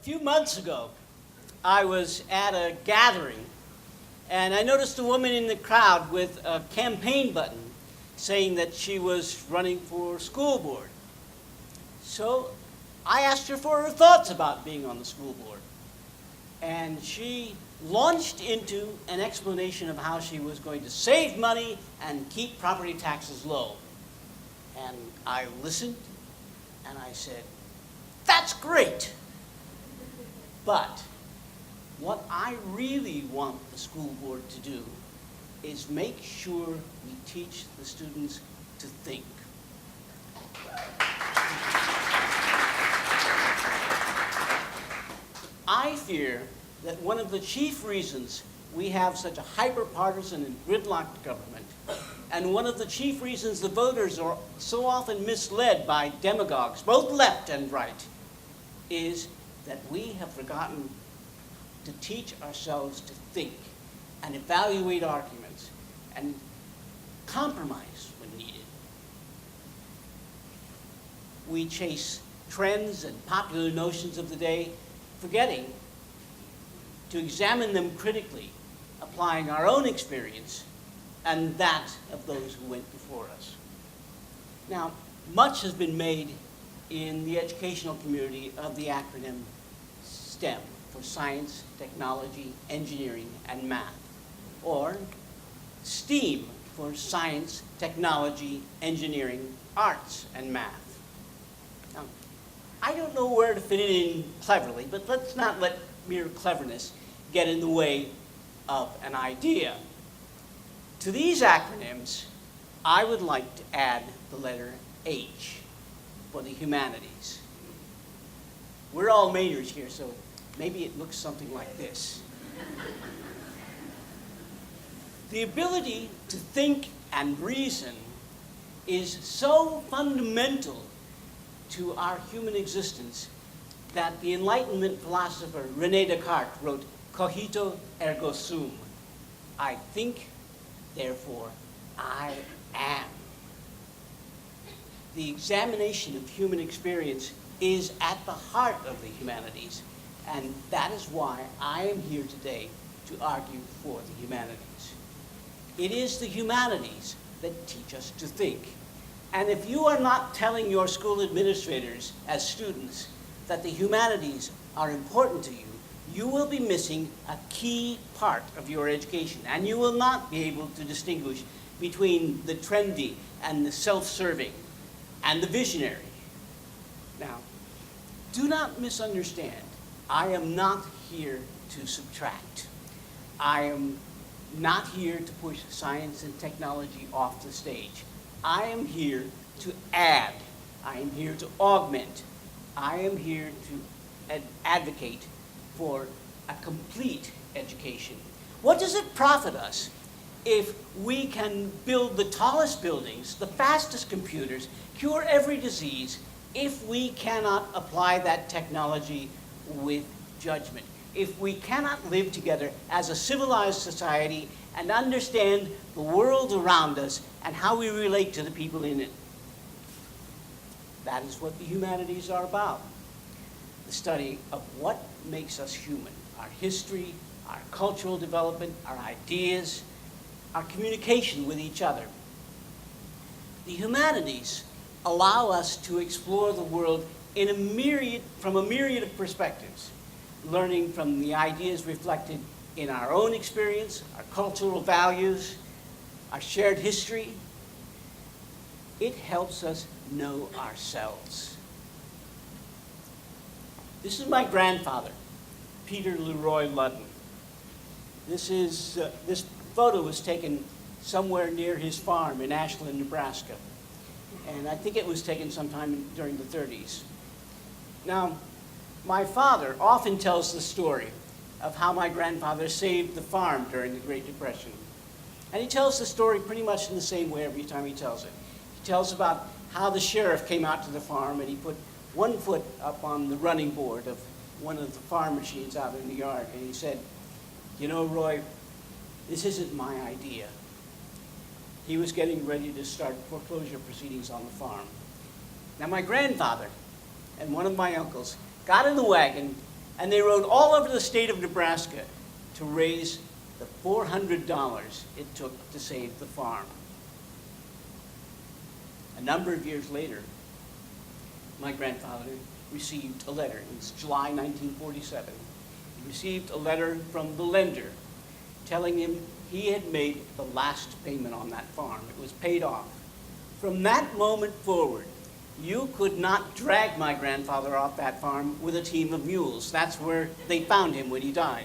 few months ago, I was at a gathering, and I noticed a woman in the crowd with a campaign button saying that she was running for school board. So I asked her for her thoughts about being on the school board. And she launched into an explanation of how she was going to save money and keep property taxes low. And I listened, and I said, "That's great! But what I really want the school board to do is make sure we teach the students to think." I fear that one of the chief reasons we have such a hyper-partisan and gridlocked government, and one of the chief reasons the voters are so often misled by demagogues, both left and right, is that we have forgotten to teach ourselves to think and evaluate arguments and compromise when needed. We chase trends and popular notions of the day, forgetting to examine them critically, applying our own experience and that of those who went before us. Now, much has been made in the educational community of the acronym STEM, for science, technology, engineering, and math, or STEAM, for science, technology, engineering, arts, and math. Now, I don't know where to fit it in cleverly, but let's not let mere cleverness get in the way of an idea. To these acronyms, I would like to add the letter H for the humanities. We're all majors here, so maybe it looks something like this. The ability to think and reason is so fundamental to our human existence that the Enlightenment philosopher René Descartes wrote, "Cogito ergo sum." I think, therefore I am. The examination of human experience is at the heart of the humanities, and that is why I am here today to argue for the humanities. It is the humanities that teach us to think. And if you are not telling your school administrators as students that the humanities are important to you, you will be missing a key part of your education, and you will not be able to distinguish between the trendy and the self-serving and the visionary. Now, do not misunderstand. I am not here to subtract. I am not here to push science and technology off the stage. I am here to add. I am here to augment. I am here to advocate for a complete education. What does it profit us if we can build the tallest buildings, the fastest computers, cure every disease, if we cannot apply that technology with judgment? If we cannot live together as a civilized society and understand the world around us and how we relate to the people in it? That is what the humanities are about. The study of what makes us human, our history, our cultural development, our ideas, our communication with each other. The humanities allow us to explore the world from a myriad of perspectives, learning from the ideas reflected in our own experience, our cultural values, our shared history. It helps us know ourselves. This is my grandfather, Peter Leroy Ludden. This photo was taken somewhere near his farm in Ashland, Nebraska. And I think it was taken sometime during the 30s. Now, my father often tells the story of how my grandfather saved the farm during the Great Depression. And he tells the story pretty much in the same way every time he tells it. He tells about how the sheriff came out to the farm and he put one foot up on the running board of one of the farm machines out in the yard. And he said, "You know, Roy, this isn't my idea." He was getting ready to start foreclosure proceedings on the farm. Now, my grandfather and one of my uncles got in the wagon And they rode all over the state of Nebraska to raise the $400 it took to save the farm. A number of years later, my grandfather received a letter. It was July 1947. He received a letter from the lender telling him he had made the last payment on that farm. It was paid off. From that moment forward, you could not drag my grandfather off that farm with a team of mules. That's where they found him when he died.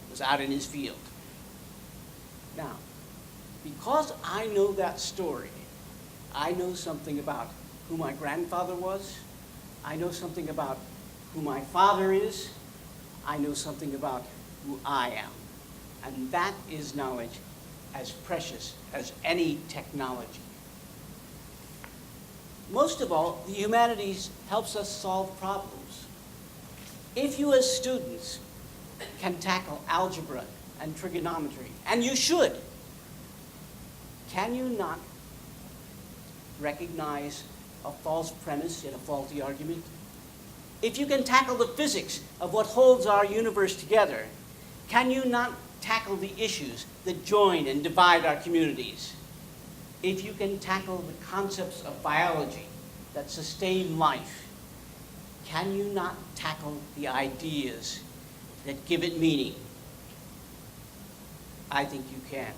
It was out in his field. Now, because I know that story, I know something about who my grandfather was. I know something about who my father is. I know something about who I am. And that is knowledge as precious as any technology. Most of all, the humanities helps us solve problems. If you as students can tackle algebra and trigonometry, and you should, can you not recognize a false premise in a faulty argument? If you can tackle the physics of what holds our universe together, can you not tackle the issues that join and divide our communities? If you can tackle the concepts of biology that sustain life, can you not tackle the ideas that give it meaning? I think you can.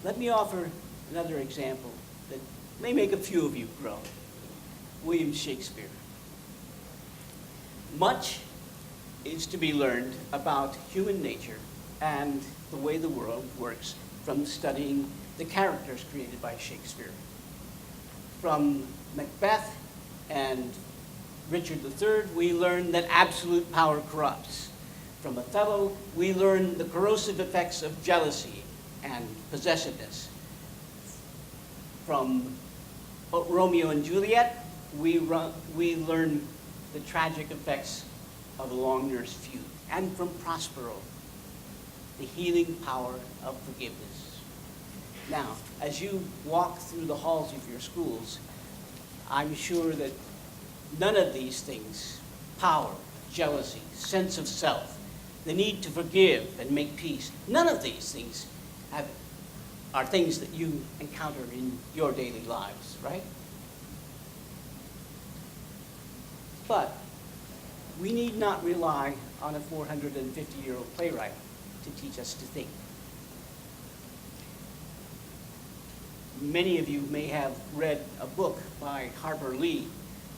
Let me offer another example that may make a few of you groan. William Shakespeare. Much is to be learned about human nature and the way the world works from studying the characters created by Shakespeare. From Macbeth and Richard III, we learn that absolute power corrupts. From Othello, we learn the corrosive effects of jealousy and possessiveness. From Romeo and Juliet, we learn the tragic effects of a long-nursed feud. And from Prospero, the healing power of forgiveness. Now, as you walk through the halls of your schools, I'm sure that none of these things, power, jealousy, sense of self, the need to forgive and make peace, none of these things are things that you encounter in your daily lives, right? But we need not rely on a 450-year-old playwright to teach us to think. Many of you may have read a book by Harper Lee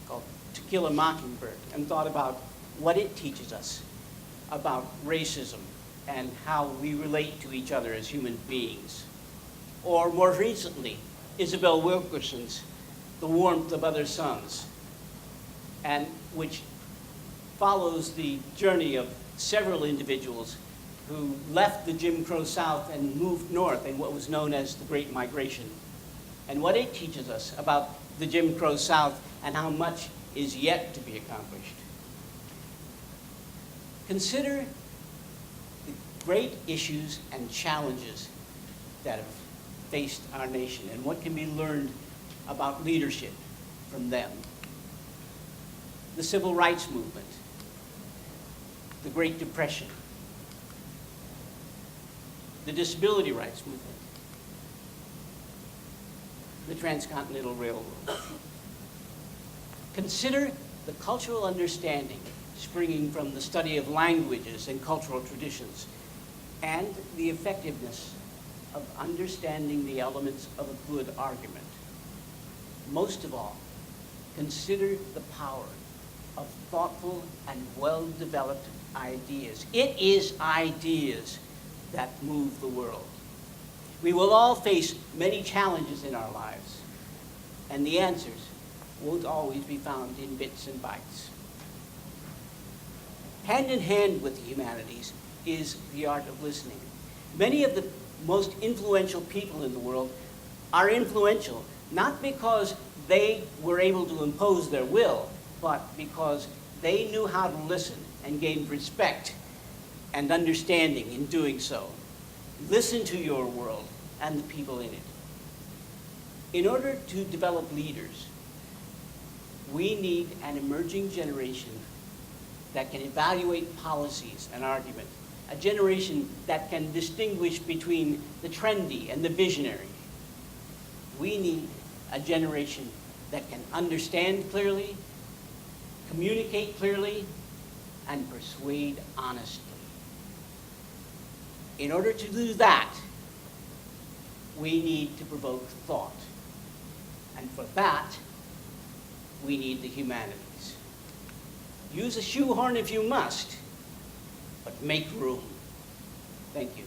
called To Kill a Mockingbird and thought about what it teaches us about racism and how we relate to each other as human beings. Or more recently, Isabel Wilkerson's The Warmth of Other Suns, and which follows the journey of several individuals who left the Jim Crow South and moved north in what was known as the Great Migration, and what it teaches us about the Jim Crow South and how much is yet to be accomplished. Consider the great issues and challenges that have faced our nation and what can be learned about leadership from them. The Civil Rights Movement, the Great Depression, the Disability Rights Movement, the Transcontinental Railroad. Consider the cultural understanding springing from the study of languages and cultural traditions, and the effectiveness of understanding the elements of a good argument. Most of all, consider the power of thoughtful and well-developed ideas. It is ideas that move the world. We will all face many challenges in our lives, and the answers won't always be found in bits and bytes. Hand in hand with the humanities is the art of listening. Many of the most influential people in the world are influential, not because they were able to impose their will, but because they knew how to listen and gained respect and understanding in doing so. Listen to your world and the people in it. In order to develop leaders, we need an emerging generation that can evaluate policies and argument, a generation that can distinguish between the trendy and the visionary. We need a generation that can understand clearly, communicate clearly, and persuade honestly. In order to do that, we need to provoke thought. And for that, we need the humanities. Use a shoehorn if you must, but make room. Thank you.